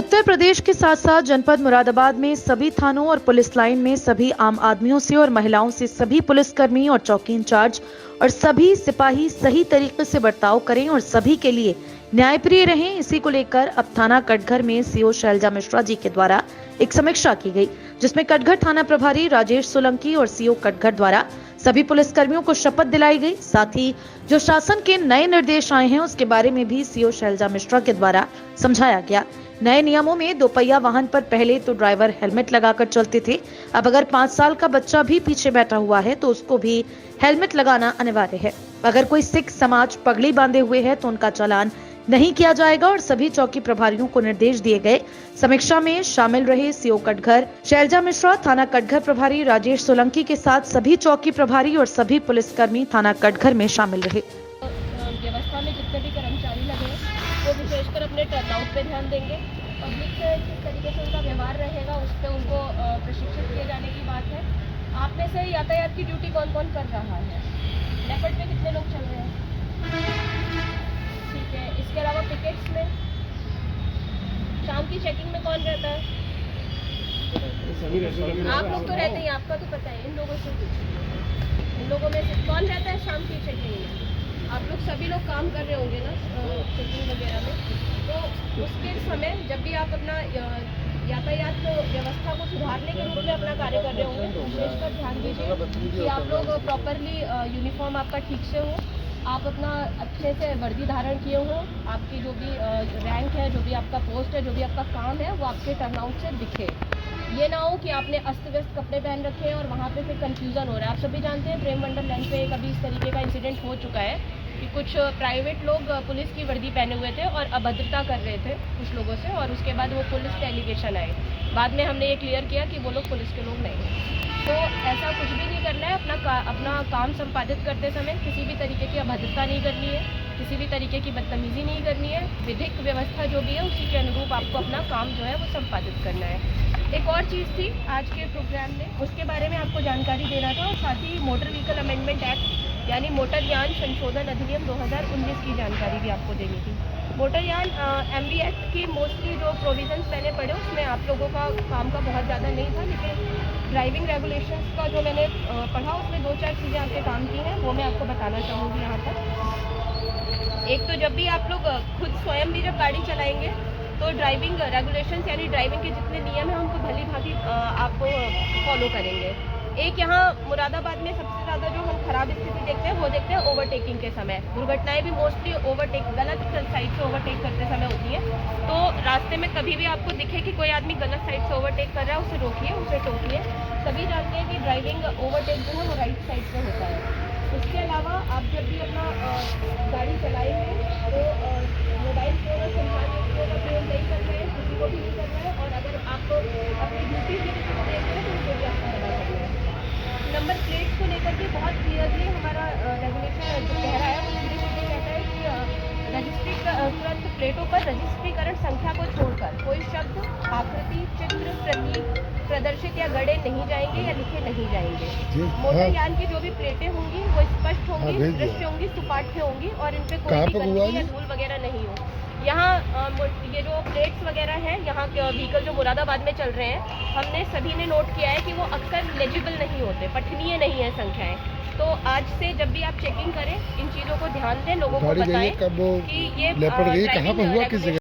उत्तर प्रदेश के साथ साथ जनपद मुरादाबाद में सभी थानों और पुलिस लाइन में सभी आम आदमियों से और महिलाओं से सभी पुलिसकर्मी और चौकी इंचार्ज और सभी सिपाही सही तरीके से बर्ताव करें और सभी के लिए न्यायप्रिय रहें। इसी को लेकर अब थाना कटघर में सीओ शैलजा मिश्रा जी के द्वारा एक समीक्षा की गई, जिसमें कटघर थाना प्रभारी राजेश सोलंकी और सीओ कटघर द्वारा सभी पुलिसकर्मियों को शपथ दिलाई गई। साथ ही जो शासन के नए निर्देश आए हैं उसके बारे में भी सीओ शैलजा मिश्रा के द्वारा समझाया गया। नए नियमों में दोपहिया वाहन पर पहले तो ड्राइवर हेलमेट लगाकर चलते थे, अब अगर 5 साल का बच्चा भी पीछे बैठा हुआ है तो उसको भी हेलमेट लगाना अनिवार्य है। अगर कोई सिख समाज पगड़ी बांधे हुए है तो उनका चालान नहीं किया जाएगा और सभी चौकी प्रभारियों को निर्देश दिए गए। समीक्षा में शामिल रहे सीओ कटघर शैलजा मिश्रा, थाना कटघर प्रभारी राजेश सोलंकी के साथ सभी चौकी प्रभारी और सभी पुलिसकर्मी थाना कटघर में शामिल रहे। व्यवस्था में जितने भी कर्मचारी लगे वो विशेषकर अपने टर्नआउट पे ध्यान देंगे। पब्लिक से किस तरीके से उनका व्यवहार रहेगा उस पर उनको प्रशिक्षित किए जाने की बात है। आप में से यातायात की ड्यूटी कौन कौन कर रहा है? लेपर्ड पे कितने लोग चल रहे हैं? ठीक है। इसके अलावा पिकेट्स में शाम की चेकिंग में कौन रहता है? आप लोग तो रहते हैं, आपका तो पता है। इन लोगों से पूछिए, इन लोगों में से कौन रहता है शाम की चेकिंग में? आप लोग सभी लोग काम कर रहे होंगे ना चेकिंग वगैरह में। तो उसके समय जब भी आप अपना यातायात व्यवस्था को सुधारने के रूप में अपना कार्य कर रहे होंगे तो विशेषकर ध्यान दीजिए कि आप लोग प्रॉपरली यूनिफॉर्म आपका ठीक से हो, आप अपना अच्छे से वर्दी धारण किए हों, आपकी जो भी रैंक है, जो भी आपका पोस्ट है, जो भी आपका काम है वो आपके टर्नआउट से दिखे। ये ना हो कि आपने अस्त व्यस्त कपड़े पहन रखे हैं और वहाँ पे फिर कंफ्यूजन हो रहा है। आप सभी जानते हैं प्रेम मंडल लाइन पे कभी इस तरीके का इंसिडेंट हो चुका है कि कुछ प्राइवेट लोग पुलिस की वर्दी पहने हुए थे और अभद्रता कर रहे थे कुछ लोगों से, और उसके बाद वो पुलिस पे एलिगेशन आए। बाद में हमने ये क्लियर किया कि वो लोग पुलिस के लोग नहीं हैं। तो ऐसा कुछ भी नहीं करना है। अपना काम संपादित करते समय किसी भी तरीके की अभद्रता नहीं करनी है, किसी भी तरीके की बदतमीजी नहीं करनी है। विधिक व्यवस्था जो भी है उसी के अनुरूप आपको अपना काम जो है वो संपादित करना है। एक और चीज़ थी आज के प्रोग्राम में, उसके बारे में आपको जानकारी देना था, और साथ ही मोटर व्हीकल अमेंडमेंट एक्ट यानी मोटरयान संशोधन अधिनियम 2019 की जानकारी भी आपको देनी थी। मोटरयान MV एक्ट की मोस्टली जो प्रोविजंस मैंने पढ़े उसमें आप लोगों का काम का बहुत ज़्यादा नहीं था, लेकिन ड्राइविंग रेगुलेशंस का जो मैंने पढ़ा उसमें 2-4 चीज़ें आपके काम की हैं वो मैं आपको बताना चाहूँगी यहाँ पर। एक तो जब भी आप लोग खुद स्वयं भी जब गाड़ी चलाएंगे तो ड्राइविंग रेगुलेशंस यानी ड्राइविंग के जितने नियम हैं उनको भली भांति आप फॉलो करेंगे। एक यहाँ मुरादाबाद में सबसे ज़्यादा जो हम खराब स्थिति देखते हैं वो देखते हैं ओवरटेकिंग के समय। दुर्घटनाएं भी मोस्टली गलत साइड से ओवरटेक करते समय होती है। तो रास्ते में कभी भी आपको दिखे कि कोई आदमी गलत साइड से ओवरटेक कर रहा है उसे रोकिए, उसे टोकिए। सभी जानते हैं कि ड्राइविंग ओवरटेक जो है वो राइट साइड से होता है। इसके अलावा आप जब भी अपना गाड़ी चलाएंगे तो मोबाइल फोन और संचार का प्रयोग नहीं करना है, किसी को भी नहीं करना है। और अगर आप अपनी ड्यूटी भी किसी को देख रहे हैं तो उनको भी आपको मना करना है। नंबर प्लेट्स को लेकर के बहुत क्लियरली हमारा रेगुलेशन जो कह रहा है वो ये कहता है कि रजिस्ट्री तुरंत प्लेटों पर रजिस्ट्रीकरण संख्या को छोड़कर कोई शब्द, आकृति, चित्र, प्रतीक प्रदर्शित या गढ़े नहीं जाएंगे या लिखे नहीं जाएंगे। मोटरयान की जो भी प्लेटें होंगी वो स्पष्ट होंगी, दृश्य होंगी, सुपाठ्य होंगी और इन पे कोई भी गंदगी या धूल वगैरह नहीं हो। यहाँ ये जो प्लेट्स वगैरह हैं, यहाँ के व्हीकल जो मुरादाबाद में चल रहे हैं, हमने सभी ने नोट किया है कि वो अक्सर लेजिबल नहीं होते, पठनीय नहीं है संख्याएं। तो आज से जब भी आप चेकिंग करें इन चीज़ों को ध्यान दें, लोगों को बताएं कि ये